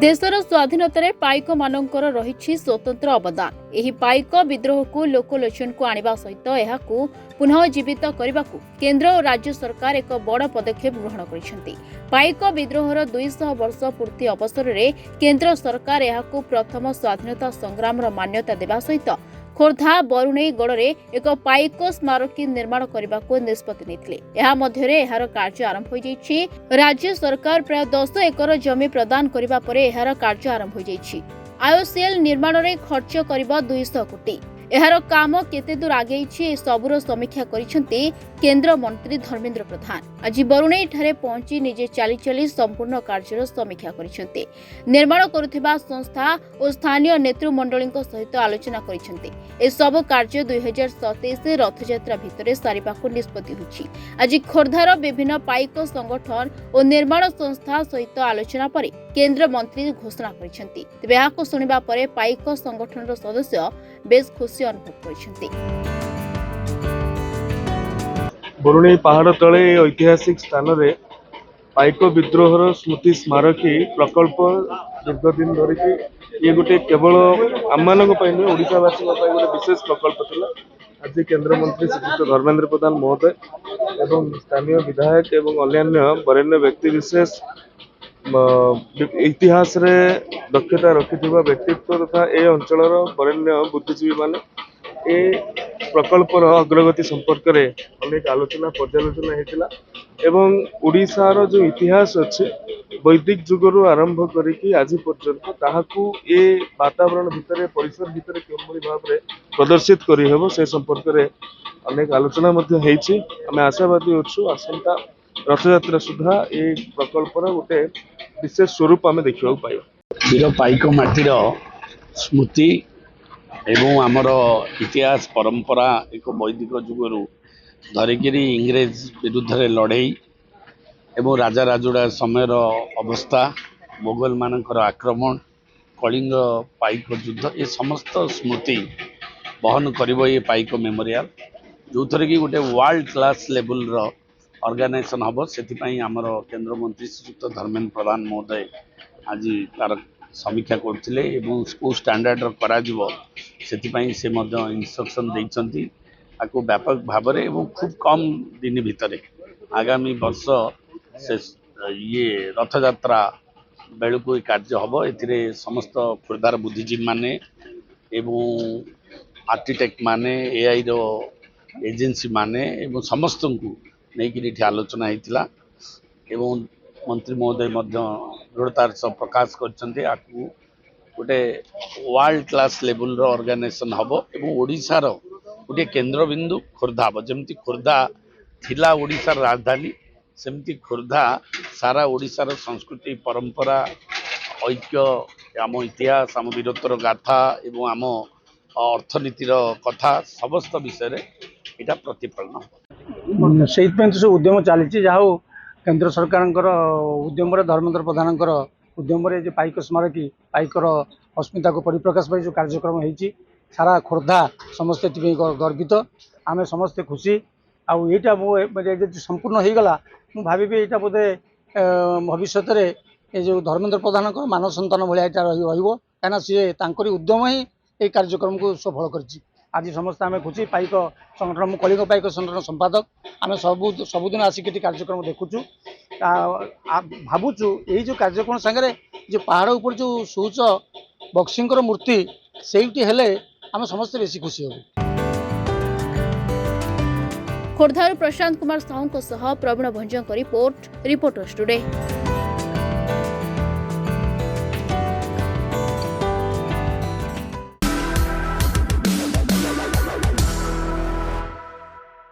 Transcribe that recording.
देशर स्वाधीनतार पाइक मानकर रही स्वतंत्र अवदान। एही पाइक विद्रोह को लोकलोचन को आनिबा सहित एहाकू पुनः जीवित करने को केंद्र और राज्य सरकार एक बड़ पदक्षेप ग्रहण करिसेंती। पाइक विद्रोहर 200 वर्ष पूर्ति अवसर में केंद्र सरकार एहाकू प्रथम स्वाधीनता संग्राम मान्यता देवा सहित खोर्धा बरुणेई गड़े एक पाइक स्मारकी निर्माण करने को निष्पत्ति नेथिले। एहा मध्यरे एहार कार्य आरंभ हो जाइछि। राज्य सरकार प्राय 10 एकर जमी प्रदान करिबा परे एहार कार्य आरंभ हो जाइछि। आईओसीएल निर्माण रे खर्च करिबा 200 कोटी। एहार काम केते दूर आगेछि सबुर समीक्षा करिसेंती केंद्र मंत्री धर्मेंद्र प्रधान। आज बरुणेई ठारे पहुंची निजे चाली चाली संपूर्ण कार्यर समीक्षा करिसेंती। निर्माण करुथिबा संस्था और स्थानीय नेतृमंडलीक सहित आलोचना करिसेंती। ए सब कार्य 2027 रथयात्रा भितरे सारिबाकू निष्पत्ति होछि। आज खोर्धार विभिन्न पाइक संगठन और निर्माण संस्था सहित आलोचना पर केंद्र मंत्री घोषणा करिसेंती। तेबे याको सुनिबा परे पाइक संगठनर सदस्य बेस खुशी अनुभव करिसेंती। बरुणेई पहाड़ तले ऐतिहासिक स्थान रे पाइक विद्रोहर स्मृति स्मारकी प्रकल्प दीर्घदिन धरिकी ये गोटे केवल आममानक पई नहीं ओडिशावासी पई गोटे विशेष प्रकल्प थिला। आज केंद्र मंत्री श्रीयुत धर्मेंद्र प्रधान महोदय एवं स्थानीय विधायक एवं अन्यान्य वरेण्य व्यक्ति विशेष इतिहास रे दक्षता रखिथिबा व्यक्तित्व तथा ए अंचलर वरेण्य बुद्धिजीवी माने ए प्रकल्पर अग्रगति संपर्क में अनेक आलोचना पर्यालोचना होता एवं ओडिशार जो इतिहास अच्छे वैदिक जुगरू आरंभ करिकी आज पर्यंत ताहाकू ए वातावरण भितर परिसर भितर केवल भाव में प्रदर्शित करिहेबो से संपर्क में अनेक आलोचना आम आशावादी अच्छु आसंता रथयात्रा सुधा ए प्रकल्पर गोटे विशेष स्वरूप आम देखा पाइबा। वीर पाइक माटीर स्मृति एवं आमर इतिहास परंपरा एक वैदिक जुगरू धरिकी इंग्रेज विरुद्ध लड़ई एवं राजा राजुड़ा समय अवस्था मोगल मानकर आक्रमण कलिंग पाइक युद्ध ये समस्त स्मृति बहन करिबो ये पाइक मेमोरियल जो थरे कि गोटे वर्ल्ड क्लास लेवल रो ऑर्गेनाइजेशन हम से आमर केंद्र मंत्री श्रीयुक्त धर्मेंद्र प्रधान महोदय आज तार समीक्षा करथिले एवं स्कूल स्टैंडर्ड करा से इंस्ट्रक्शन देइचंती आको व्यापक भाव में एवं खूब कम दिन भितर आगामी वर्ष से ये रथयात्रा बेलू कार्य हम ए समस्त खुर्दार बुद्धिजीवी माने एवं आर्किटेक्ट माने एआई रो एजेंसी माने एवं समस्त को नहीं आलोचना होता एवं मंत्री महोदय दृढ़तार सब प्रकाश करते आपको गोटे वर्ल्ड क्लास लेवल रो ऑर्गेनाइजेशन हम एवं ओडिशार गोटे केंद्र बिंदु खोर्धा हम जमती खोर्धा थिला ओडिशार राजधानी सेमती खोर्धा सारा ओडिशार संस्कृति परंपरा ऐक्य आम इतिहास आम वीरत्वर गाथा एवं आम अर्थनीतिर कथा समस्त विषय यहाँ प्रतिफलन से सब उद्यम चली जाओ केंद्र सरकार उद्यम धर्मेंद्र प्रधान उद्यम पाइक स्मारकी पाइकर अस्मिता को परिप्रकाश पाई जो कार्यक्रम होती सारा खोर्धा समस्ते गर्वित आम समस्ते खुशी आईटा संपूर्ण हो गला मु भावी यहाँ बोधे भविष्य में जो धर्मेंद्र प्रधान मान सन्तान भाया यहाँ कहीं सी उद्यम ही ये कार्यक्रम को सफल कर आज समस्त आम खुशी पाइक संगठन मु कलिंग पाइक संगठन संपादक आम सबुदिन आसिक कार्यक्रम देखुचु भावुचु यही जो कार्यक्रम सागर जो पहाड़ ऊपर जो शौच बक्सिंग मूर्ति से हेले आम समस्त बेसी खुशी हो। खोर्धारू प्रशांत कुमार साहू प्रवीण भंजन रिपोर्टर्स टुडे।